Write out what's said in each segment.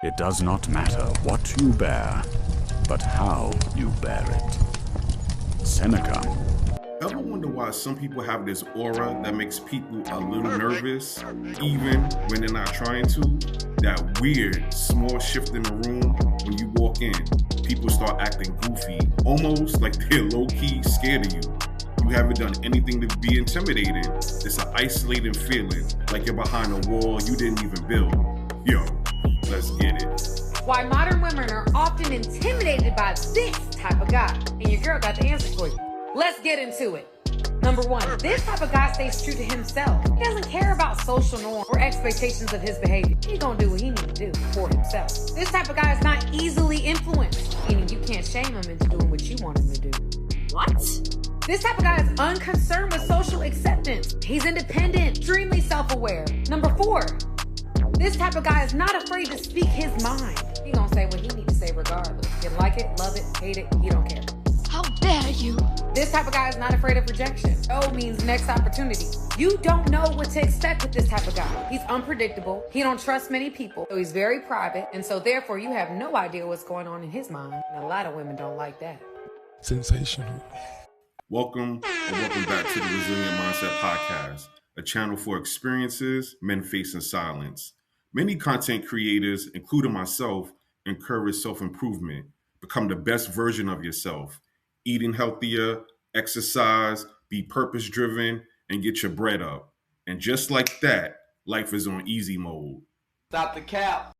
It does not matter what you bear, but how you bear it. Seneca. Ever wonder why some people have this aura that makes people a little nervous, even when they're not trying to? That weird, small shift in the room when you walk in, people start acting goofy, almost like they're low-key scared of you. You haven't done anything to be intimidated. It's an isolating feeling, like you're behind a wall you didn't even build. Yo, let's get it. Why modern women are often intimidated by this type of guy. And your girl got the answer for you. Let's get into it. Number one, this type of guy stays true to himself. He doesn't care about social norms or expectations of his behavior. He's gonna do what he needs to do for himself. This type of guy is not easily influenced, meaning you can't shame him into doing what you want him to do. What? This type of guy is unconcerned with social acceptance. He's independent, extremely self-aware. Number four, this type of guy is not afraid to speak his mind. He gonna say what he needs to say regardless. You like it, love it, hate it, he don't care. How dare you? This type of guy is not afraid of rejection. No means next opportunity. You don't know what to expect with this type of guy. He's unpredictable. He don't trust many people. So he's very private. And so therefore you have no idea what's going on in his mind. And a lot of women don't like that. Sensational. Welcome back to the Resilient Mindset Podcast, a channel for experiences men face in silence. Many content creators, including myself, encourage self-improvement. Become the best version of yourself. Eating healthier, exercise, be purpose-driven, and get your bread up. And just like that, life is on easy mode. Stop the cap.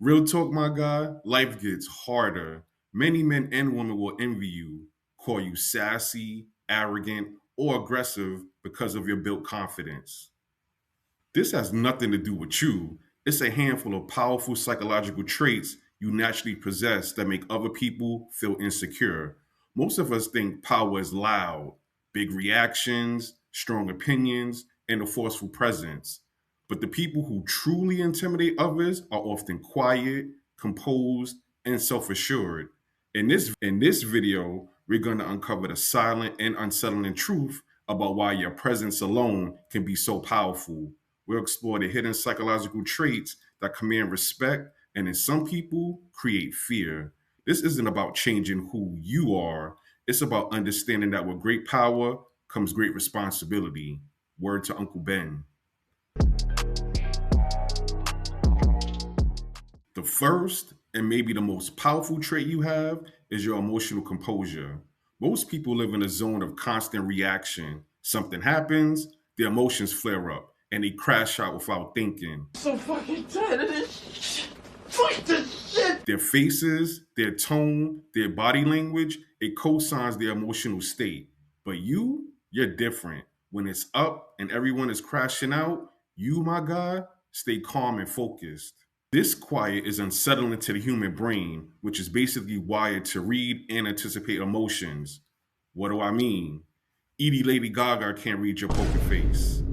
Real talk, my guy, life gets harder. Many men and women will envy you, call you sassy, arrogant, or aggressive because of your built confidence. This has nothing to do with you. It's a handful of powerful psychological traits you naturally possess that make other people feel insecure. Most of us think power is loud, big reactions, strong opinions, and a forceful presence. But the people who truly intimidate others are often quiet, composed, and self-assured. In this video, we're going to uncover the silent and unsettling truth about why your presence alone can be so powerful. We'll explore the hidden psychological traits that command respect and in some people create fear. This isn't about changing who you are. It's about understanding that with great power comes great responsibility. Word to Uncle Ben. The first and maybe the most powerful trait you have is your emotional composure. Most people live in a zone of constant reaction. Something happens, their emotions flare up, and they crash out without thinking. So fucking tired of this shit. Fuck this shit. Their faces, their tone, their body language, it co-signs their emotional state. But you're different. When it's up and everyone is crashing out, you, my guy, stay calm and focused. This quiet is unsettling to the human brain, which is basically wired to read and anticipate emotions. What do I mean? Edie Lady Gaga can't read your poker face.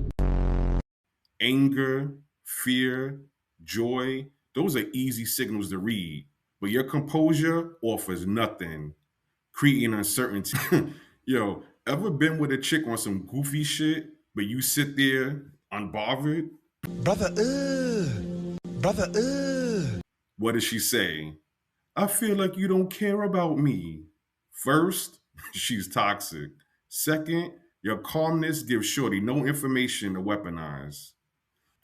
Anger, fear, joy, those are easy signals to read, but your composure offers nothing, creating uncertainty. Yo, ever been with a chick on some goofy shit, but you sit there unbothered? Brother, What does she say? I feel like you don't care about me. First, she's toxic. Second, your calmness gives shorty no information to weaponize.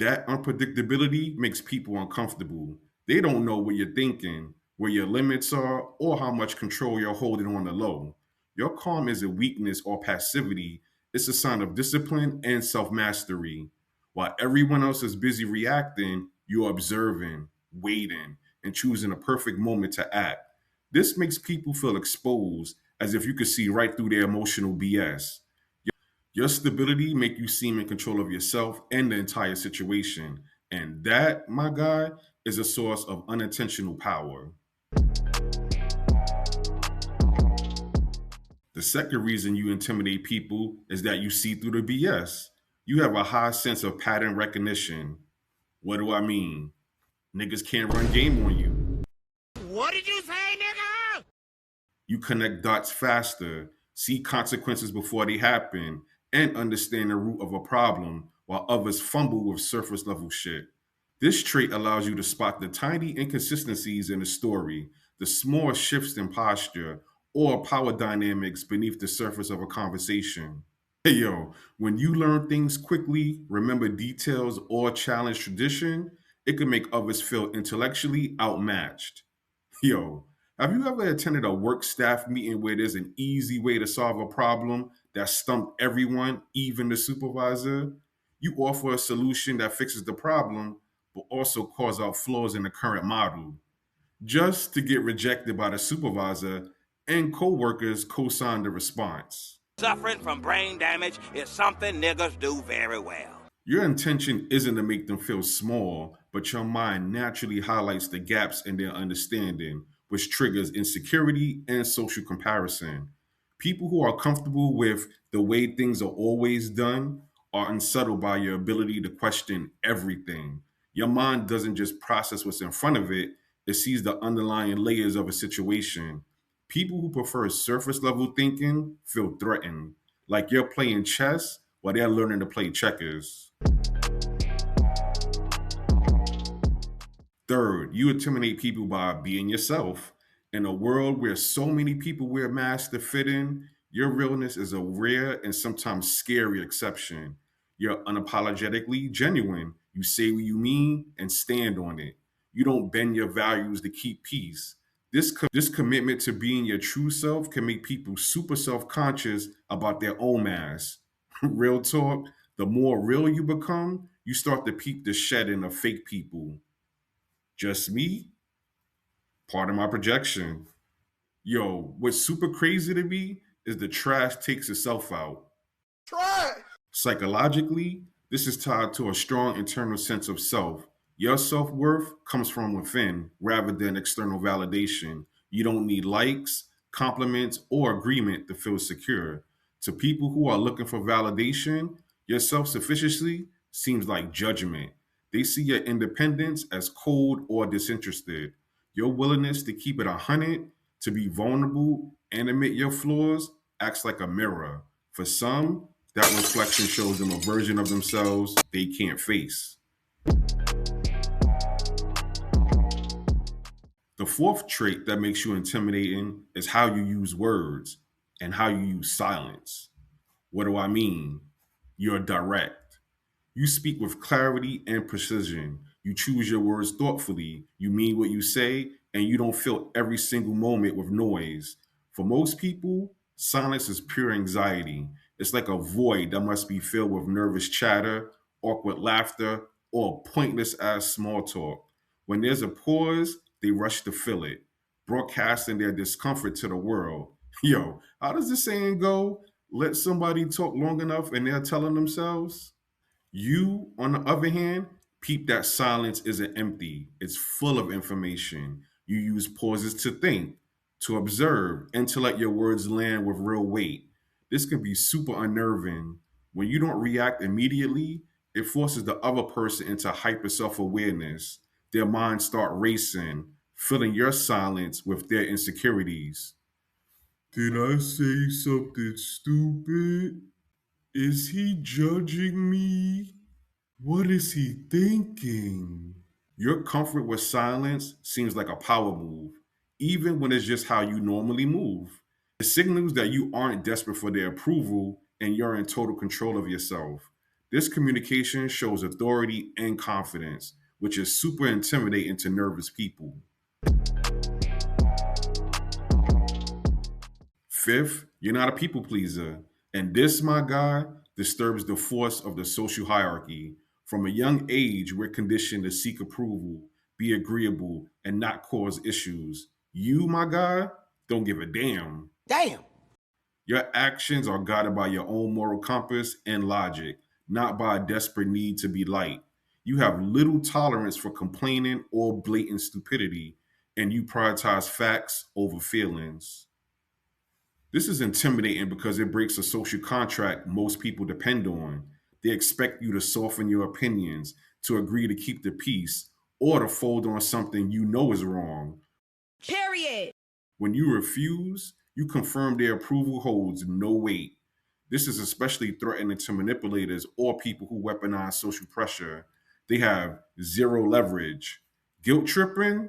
That unpredictability makes people uncomfortable. They don't know what you're thinking, where your limits are, or how much control you're holding on the low. Your calm isn't weakness or passivity. It's a sign of discipline and self-mastery. While everyone else is busy reacting, you're observing, waiting, and choosing a perfect moment to act. This makes people feel exposed, as if you could see right through their emotional BS. Your stability makes you seem in control of yourself and the entire situation. And that, my guy, is a source of unintentional power. The second reason you intimidate people is that you see through the BS. You have a high sense of pattern recognition. What do I mean? Niggas can't run game on you. What did you say, nigga? You connect dots faster, see consequences before they happen, and understand the root of a problem while others fumble with surface level shit. This trait allows you to spot the tiny inconsistencies in the story, the small shifts in posture, or power dynamics beneath the surface of a conversation. Hey yo, when you learn things quickly, remember details, or challenge tradition, it can make others feel intellectually outmatched. Yo, have you ever attended a work staff meeting where there's an easy way to solve a problem that stumped everyone, even the supervisor? You offer a solution that fixes the problem, but also calls out flaws in the current model, just to get rejected by the supervisor, and coworkers co-sign the response. Suffering from brain damage is something niggas do very well. Your intention isn't to make them feel small, but your mind naturally highlights the gaps in their understanding, which triggers insecurity and social comparison. People who are comfortable with the way things are always done are unsettled by your ability to question everything. Your mind doesn't just process what's in front of it, it sees the underlying layers of a situation. People who prefer surface level thinking feel threatened, like you're playing chess while they're learning to play checkers. Third, you intimidate people by being yourself. In a world where so many people wear masks to fit in, your realness is a rare and sometimes scary exception. You're unapologetically genuine. You say what you mean and stand on it. You don't bend your values to keep peace. This commitment to being your true self can make people super self conscious about their own masks. Real talk, the more real you become, you start to peep the shedding of fake people. Just me? Part of my projection. Yo, what's super crazy to me is the trash takes itself out. Try. Psychologically, this is tied to a strong internal sense of self. Your self worth comes from within rather than external validation. You don't need likes, compliments, or agreement to feel secure. To people who are looking for validation, your self sufficiency seems like judgment. They see your independence as cold or disinterested. Your willingness to keep it 100, to be vulnerable, and admit your flaws acts like a mirror. For some, that reflection shows them a version of themselves they can't face. The fourth trait that makes you intimidating is how you use words and how you use silence. What do I mean? You're direct. You speak with clarity and precision. You choose your words thoughtfully. You mean what you say, and you don't fill every single moment with noise. For most people, silence is pure anxiety. It's like a void that must be filled with nervous chatter, awkward laughter, or pointless ass small talk. When there's a pause, they rush to fill it, broadcasting their discomfort to the world. Yo, how does the saying go? Let somebody talk long enough and they're telling themselves? You, on the other hand, peep that silence isn't empty, it's full of information. You use pauses to think, to observe, and to let your words land with real weight. This can be super unnerving. When you don't react immediately, it forces the other person into hyper self awareness. Their minds start racing, filling your silence with their insecurities. Did I say something stupid? Is he judging me? What is he thinking? Your comfort with silence seems like a power move, even when it's just how you normally move. It signals that you aren't desperate for their approval and you're in total control of yourself. This communication shows authority and confidence, which is super intimidating to nervous people. Fifth, you're not a people pleaser. And this, my guy, disturbs the force of the social hierarchy. From a young age, we're conditioned to seek approval, be agreeable, and not cause issues. You, my guy, don't give a damn. Damn. Your actions are guided by your own moral compass and logic, not by a desperate need to be liked. You have little tolerance for complaining or blatant stupidity, and you prioritize facts over feelings. This is intimidating because it breaks a social contract most people depend on. They expect you to soften your opinions, to agree to keep the peace, or to fold on something you know is wrong. Period. When you refuse, you confirm their approval holds no weight. This is especially threatening to manipulators or people who weaponize social pressure. They have zero leverage. Guilt tripping,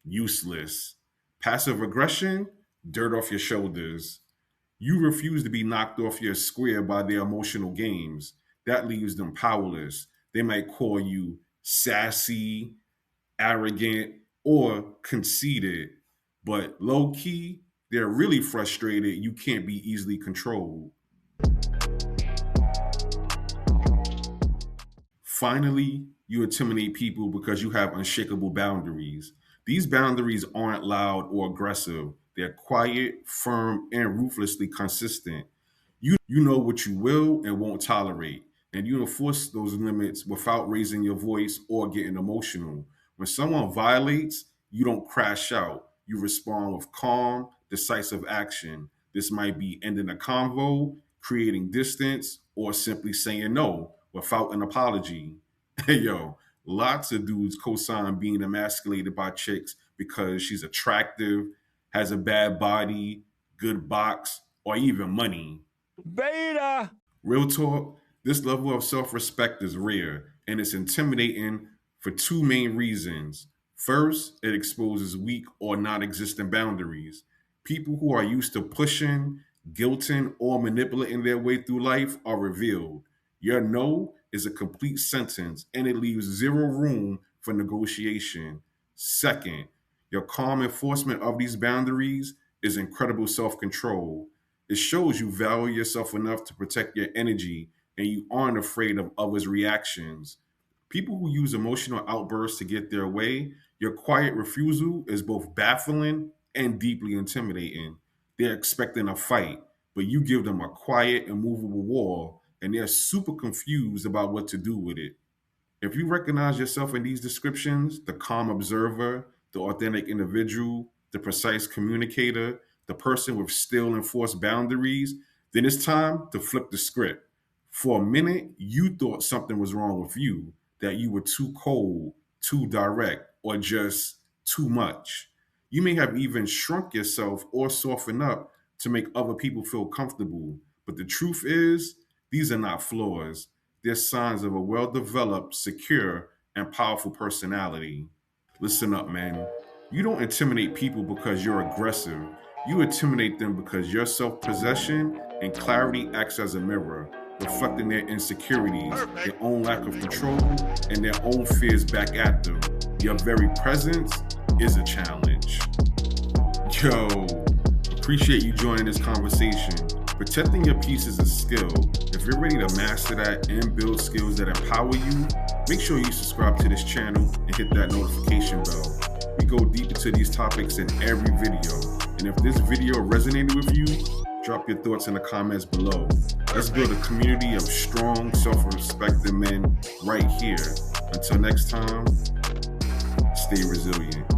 useless. Passive aggression, dirt off your shoulders. You refuse to be knocked off your square by their emotional games. That leaves them powerless. They might call you sassy, arrogant, or conceited, but low key, they're really frustrated you can't be easily controlled. Finally, you intimidate people because you have unshakable boundaries. These boundaries aren't loud or aggressive. They're quiet, firm, and ruthlessly consistent. You know what you will and won't tolerate, and you enforce those limits without raising your voice or getting emotional. When someone violates, you don't crash out. You respond with calm, decisive action. This might be ending a convo, creating distance, or simply saying no without an apology. Hey, yo, lots of dudes co-sign being emasculated by chicks because she's attractive, has a bad body, good box, or even money. Beta! Real talk, this level of self-respect is rare, and it's intimidating for two main reasons. First, it exposes weak or non-existent boundaries. People who are used to pushing, guilting, or manipulating their way through life are revealed. Your no is a complete sentence, and it leaves zero room for negotiation. Second, your calm enforcement of these boundaries is incredible self-control. It shows you value yourself enough to protect your energy and you aren't afraid of others' reactions. People who use emotional outbursts to get their way, your quiet refusal is both baffling and deeply intimidating. They're expecting a fight, but you give them a quiet, immovable wall, and they're super confused about what to do with it. If you recognize yourself in these descriptions, the calm observer, the authentic individual, the precise communicator, the person with still enforced boundaries, then it's time to flip the script. For a minute, you thought something was wrong with you, that you were too cold, too direct, or just too much. You may have even shrunk yourself or softened up to make other people feel comfortable. But the truth is, these are not flaws. They're signs of a well-developed, secure, and powerful personality. Listen up, man. You don't intimidate people because you're aggressive. You intimidate them because your self-possession and clarity acts as a mirror, reflecting their insecurities, their own lack of control, and their own fears back at them. Your very presence is a challenge. Yo, appreciate you joining this conversation. Protecting your peace is a skill. If you're ready to master that and build skills that empower you, make sure you subscribe to this channel and hit that notification bell. We go deep into these topics in every video. And if this video resonated with you, drop your thoughts in the comments below. Let's build a community of strong, self-respecting men right here. Until next time, stay resilient.